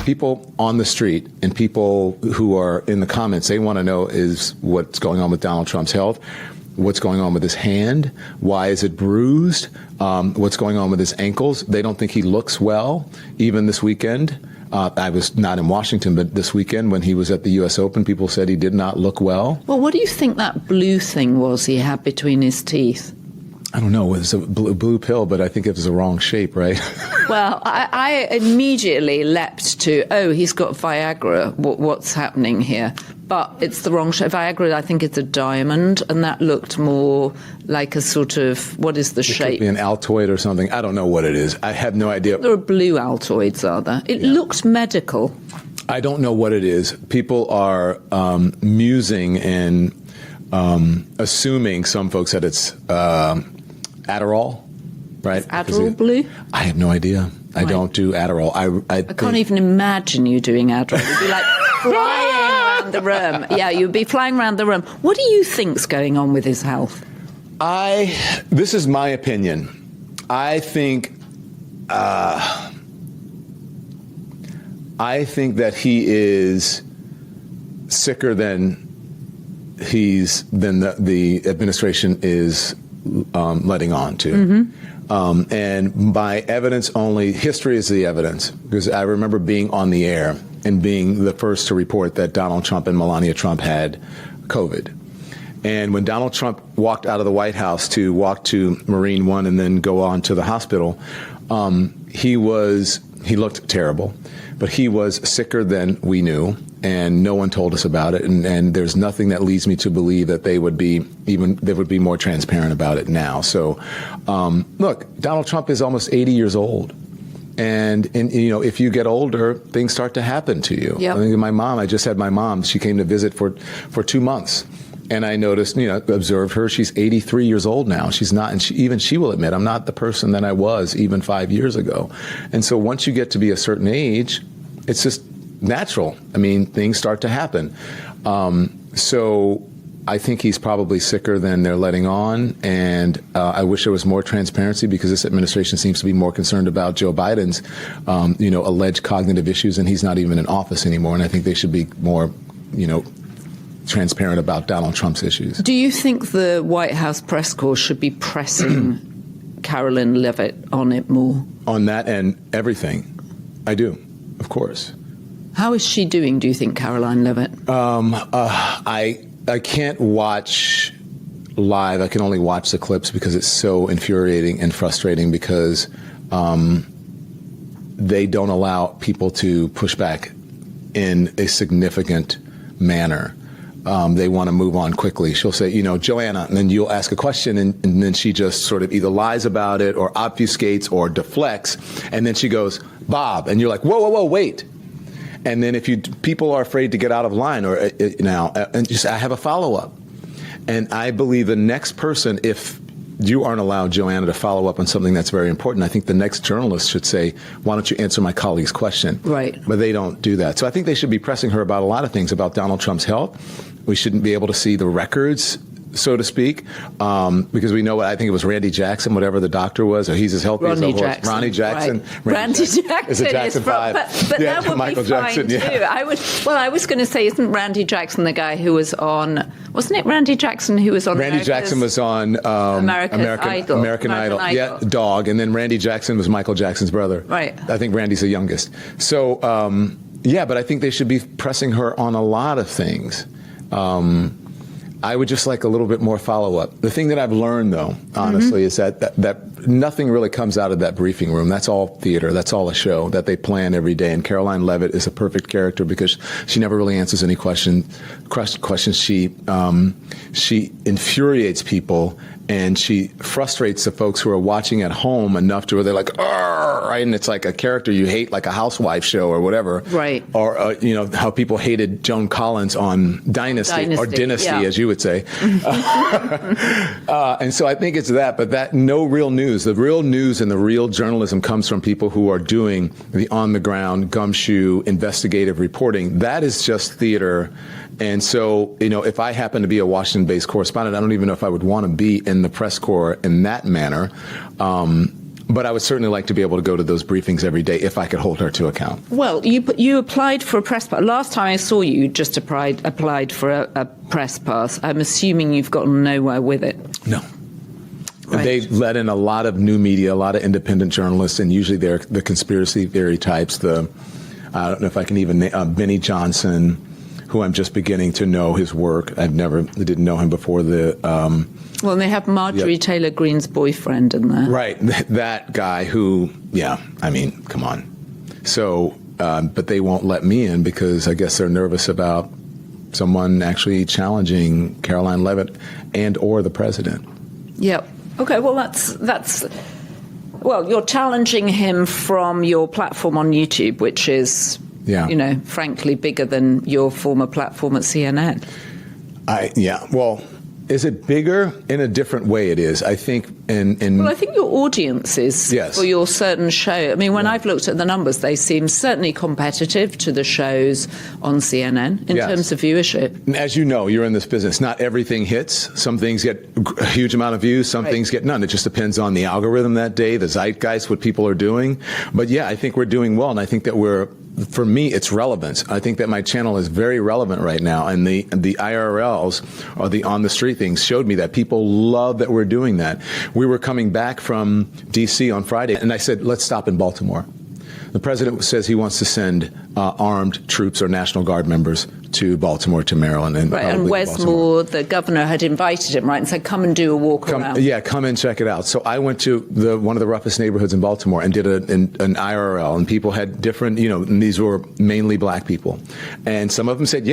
people on the street and people who are in the comments, they want to know is what's going on with Donald Trump's health, what's going on with his hand, why is it bruised, what's going on with his ankles. They don't think he looks well, even this weekend. I was not in Washington, but this weekend when he was at the U.S. Open, people said he did not look well. Well, what do you think that blue thing was he had between his teeth? I don't know. It was a blue pill, but I think it was the wrong shape, right? Well, I immediately leapt to, he's got Viagra. What's happening here? But it's the wrong shape. Viagra, I think it's a diamond, and that looked more like a sort of, what is the shape? It could be an Altoid or something. I don't know what it is. I have no idea. There are blue Altoids, are there? It looked medical. I don't know what it is. People are musing and assuming, some folks, that it's Adderall, right? Is Adderall blue? I have no idea. I don't do Adderall. I can't even imagine you doing Adderall. You'd be like flying around the room. Yeah, you'd be flying around the room. What do you think's going on with his health? This is my opinion. I think that he is sicker than the administration is letting on to. Mm-hmm. And by evidence only, history is the evidence, because I remember being on the air and being the first to report that Donald Trump and Melania Trump had COVID. And when Donald Trump walked out of the White House to walk to Marine One and then go on to the hospital, he looked terrible, but he was sicker than we knew. And no one told us about it, and there's nothing that leads me to believe that they would be more transparent about it now. So, look, Donald Trump is almost 80 years old, and if you get older, things start to happen to you. Yep. I think I just had my mom. She came to visit for 2 months, and I noticed, observed her. She's 83 years old now. She's not, and she will admit, I'm not the person that I was even 5 years ago. And so once you get to be a certain age, it's just natural. I mean, things start to happen. So I think he's probably sicker than they're letting on. And I wish there was more transparency, because this administration seems to be more concerned about Joe Biden's, alleged cognitive issues, and he's not even in office anymore. And I think they should be more, transparent about Donald Trump's issues. Do you think the White House press corps should be pressing Caroline Leavitt on it more? On that and everything. I do, of course. How is she doing, do you think, Caroline Leavitt? I can't watch live. I can only watch the clips, because it's so infuriating and frustrating, because they don't allow people to push back in a significant manner. They want to move on quickly. She'll say, Joanna, and then you'll ask a question, and then she just sort of either lies about it or obfuscates or deflects, and then she goes, Bob, and you're like, whoa, wait. And then if people are afraid to get out of line I have a follow-up. And I believe the next person, if you aren't allowed, Joanna, to follow up on something that's very important, I think the next journalist should say, why don't you answer my colleague's question? Right. But they don't do that. So I think they should be pressing her about a lot of things, about Donald Trump's health. We shouldn't be able to see the records, so to speak, because we know, I think it was Randy Jackson, whatever the doctor was, or he's his health. Ronnie Jackson. Ronnie Jackson. Right. Randy Jackson. Is it Jackson 5? But yeah, that would Michael be fine Jackson, too. Yeah. I was going to say, isn't Randy Jackson the guy who was on, wasn't it Randy Jackson who was on Randy Jackson was on American Idol. American Idol. Yeah, Dog. And then Randy Jackson was Michael Jackson's brother. Right. I think Randy's the youngest. So, but I think they should be pressing her on a lot of things. I would just like a little bit more follow-up. The thing that I've learned, though, honestly, is that nothing really comes out of that briefing room. That's all theater. That's all a show that they plan every day. And Caroline Leavitt is a perfect character, because she never really answers any questions. She infuriates people, and she frustrates the folks who are watching at home enough to where they're like, right? And it's like a character you hate, like a housewife show or whatever. Right. Or, how people hated Joan Collins on Dynasty or Dynasty, as you would say. And so I think it's that, but that no real news. The real news and the real journalism comes from people who are doing the on-the-ground, gumshoe, investigative reporting. That is just theater. And so, if I happen to be a Washington-based correspondent, I don't even know if I would want to be in the press corps in that manner. But I would certainly like to be able to go to those briefings every day if I could hold her to account. Well, you applied for a press pass. Last time I saw you, you just applied for a press pass. I'm assuming you've gotten nowhere with it. No. Right. They let in a lot of new media, a lot of independent journalists, and usually they're the conspiracy theory types. I don't know if I can even name Benny Johnson, who I'm just beginning to know his work. I didn't know him before the. Well, they have Marjorie Taylor Greene's boyfriend in there. Right, that guy who, I mean, come on. So, but they won't let me in because I guess they're nervous about someone actually challenging Caroline Leavitt and or the president. Yep. Okay, well, that's well, you're challenging him from your platform on YouTube, which is, frankly, bigger than your former platform at CNN. Well, is it bigger? In a different way it is. I think Well, I think your audiences for your certain show, I mean, when I've looked at the numbers, they seem certainly competitive to the shows on CNN in terms of viewership. And as you know, you're in this business. Not everything hits. Some things get a huge amount of views. Some things get none. It just depends on the algorithm that day, the zeitgeist, what people are doing. But I think we're doing well. And I think that for me, it's relevance. I think that my channel is very relevant right now. And the IRLs, or the on-the-street things, showed me that people love that we're doing that. We were coming back from D.C. on Friday, and I said, let's stop in Baltimore. The president says he wants to send armed troops or National Guard members to Baltimore, to Maryland. And Wes Moore, the governor, had invited him, and said, come and do a walk around. Yeah, come and check it out. So I went to one of the roughest neighborhoods in Baltimore and did an IRL, and people had different, and these were mainly black people. And some of them said,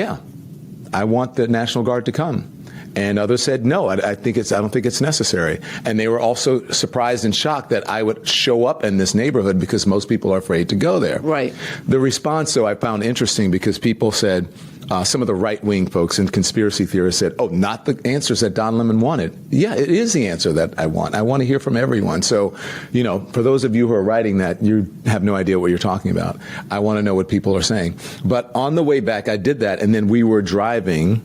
I want the National Guard to come. And others said, no, I don't think it's necessary. And they were also surprised and shocked that I would show up in this neighborhood because most people are afraid to go there. Right. The response, though, I found interesting because people said, some of the right-wing folks and conspiracy theorists said, oh, not the answers that Don Lemon wanted. Yeah, it is the answer that I want. I want to hear from everyone. So, for those of you who are writing that, you have no idea what you're talking about. I want to know what people are saying. But on the way back, I did that, and then we were driving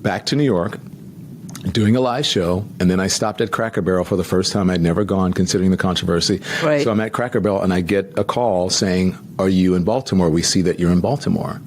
back to New York, doing a live show, and then I stopped at Cracker Barrel for the first time. I'd never gone, considering the controversy. Right. So I'm at Cracker Barrel, and I get a call saying, are you in Baltimore? We see that you're in Baltimore.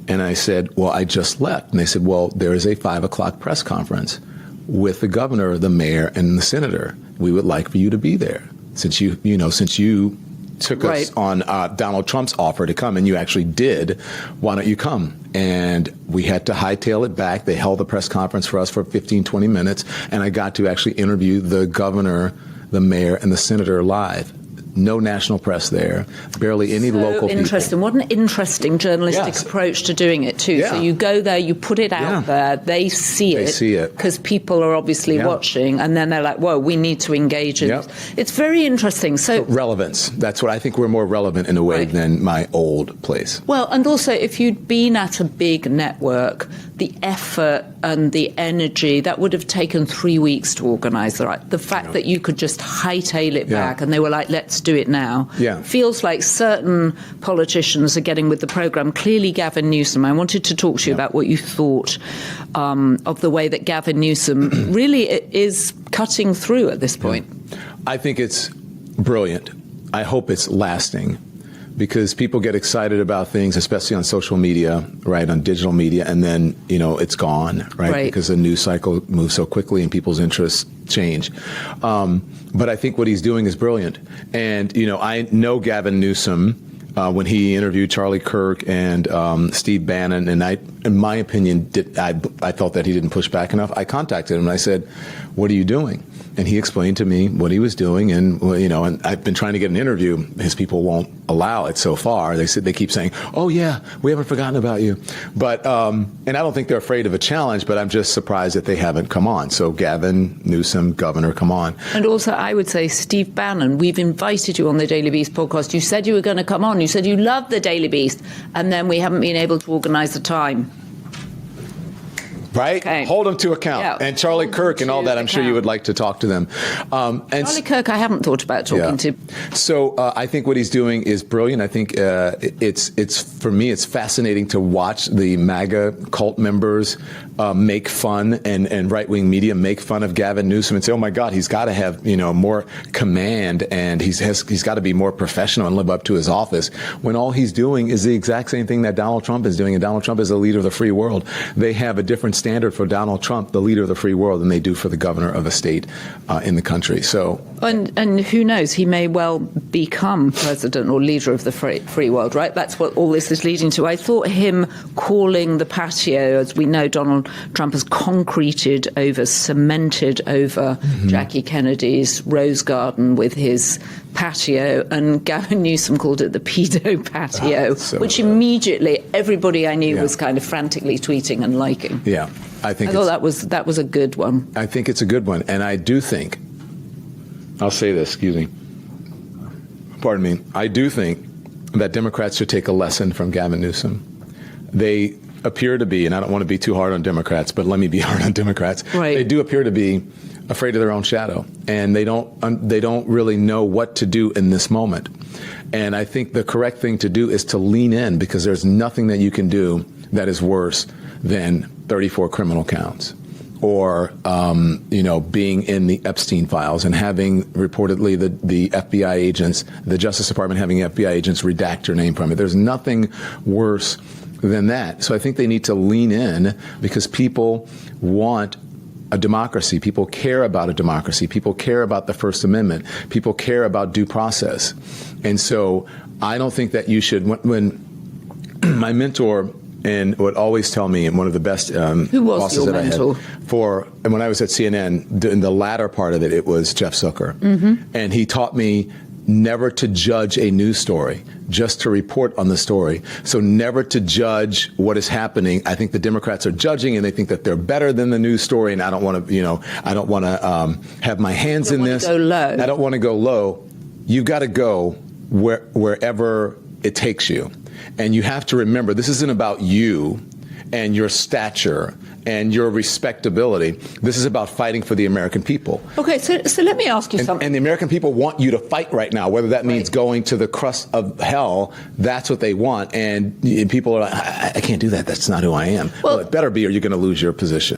And I said, well, I just left. And they said, well, there is a 5 o'clock press conference with the governor, the mayor, and the senator. We would like for you to be there. Since you took us on Donald Trump's offer to come, and you actually did, why don't you come? And we had to hightail it back. They held the press conference for us for 15, 20 minutes, and I got to actually interview the governor, the mayor, and the senator live. No national press there, barely any local people. Interesting. What an interesting journalistic approach to doing it, too. So you go there, you put it out there, they see it. Because people are obviously watching, and then they're like, whoa, we need to engage in this. It's very interesting. So relevance. That's what I think we're more relevant in a way than my old place. Well, and also, if you'd been at a big network, the effort and the energy, that would have taken 3 weeks to organise, right? The fact that you could just hightail it back, and they were like, let's do it now, feels like certain politicians are getting with the programme. Clearly, Gavin Newsom. I wanted to talk to you about what you thought of the way that Gavin Newsom really is cutting through at this point. I think it's brilliant. I hope it's lasting. Because people get excited about things, especially on social media, right, on digital media, and then, it's gone, right? Because the news cycle moves so quickly and people's interests change. But I think what he's doing is brilliant. And, I know Gavin Newsom when he interviewed Charlie Kirk and Steve Bannon, and in my opinion, I felt that he didn't push back enough. I contacted him and I said, what are you doing? And he explained to me what he was doing, and and I've been trying to get an interview. His people won't allow it so far. They keep saying, "Oh yeah, we haven't forgotten about you," but and I don't think they're afraid of a challenge. But I'm just surprised that they haven't come on. So Gavin Newsom, Governor, come on. And also, I would say, Steve Bannon, we've invited you on the Daily Beast podcast. You said you were going to come on. You said you love the Daily Beast, and then we haven't been able to organise the time. Right? Okay. Hold them to account. Yeah. And Charlie Kirk and all that, I'm sure you would like to talk to them. Charlie Kirk, I haven't thought about talking to. So I think what he's doing is brilliant. I think it's for me, it's fascinating to watch the MAGA cult members make fun and right-wing media make fun of Gavin Newsom and say, oh my God, he's got to have, more command and he's got to be more professional and live up to his office, when all he's doing is the exact same thing that Donald Trump is doing. And Donald Trump is the leader of the free world. They have a different standard for Donald Trump, the leader of the free world, than they do for the governor of a state in the country. So, and who knows, he may well become president or leader of the free world, right? That's what all this is leading to. I thought him calling the patio, as we know, Donald Trump has concreted over, cemented over Jackie Kennedy's rose garden with his patio, and Gavin Newsom called it the pedo patio, which immediately everybody I knew was kind of frantically tweeting and liking. Yeah, I thought that was a good one. I think it's a good one, and I do think, I'll say this, pardon me, I do think that Democrats should take a lesson from Gavin Newsom. They appear to be, and I don't want to be too hard on Democrats, but let me be hard on Democrats. Right. They do appear to be afraid of their own shadow, and they don't really know what to do in this moment. And I think the correct thing to do is to lean in, because there's nothing that you can do that is worse than 34 criminal counts, or being in the Epstein files and having reportedly the FBI agents, the Justice Department having FBI agents redact your name from it. There's nothing worse than that. So I think they need to lean in, because people want a democracy. People care about a democracy. People care about the First Amendment. People care about due process. And so I don't think that you should, when my mentor and would always tell me, and one of the best who was bosses your that mentor? And when I was at CNN, in the latter part of it, it was Jeff Zucker. And he taught me never to judge a news story, just to report on the story. So never to judge what is happening. I think the Democrats are judging, and they think that they're better than the news story. And I don't want to, I don't want to have my hands in this. Go low. I don't want to go low. You've got to go wherever it takes you. And you have to remember, this isn't about you and your stature and your respectability. This is about fighting for the American people. Okay, so let me ask you something. And the American people want you to fight right now, whether that means going to the crust of hell. That's what they want. And people are like, I can't do that. That's not who I am. Well, it better be, or you're going to lose your position.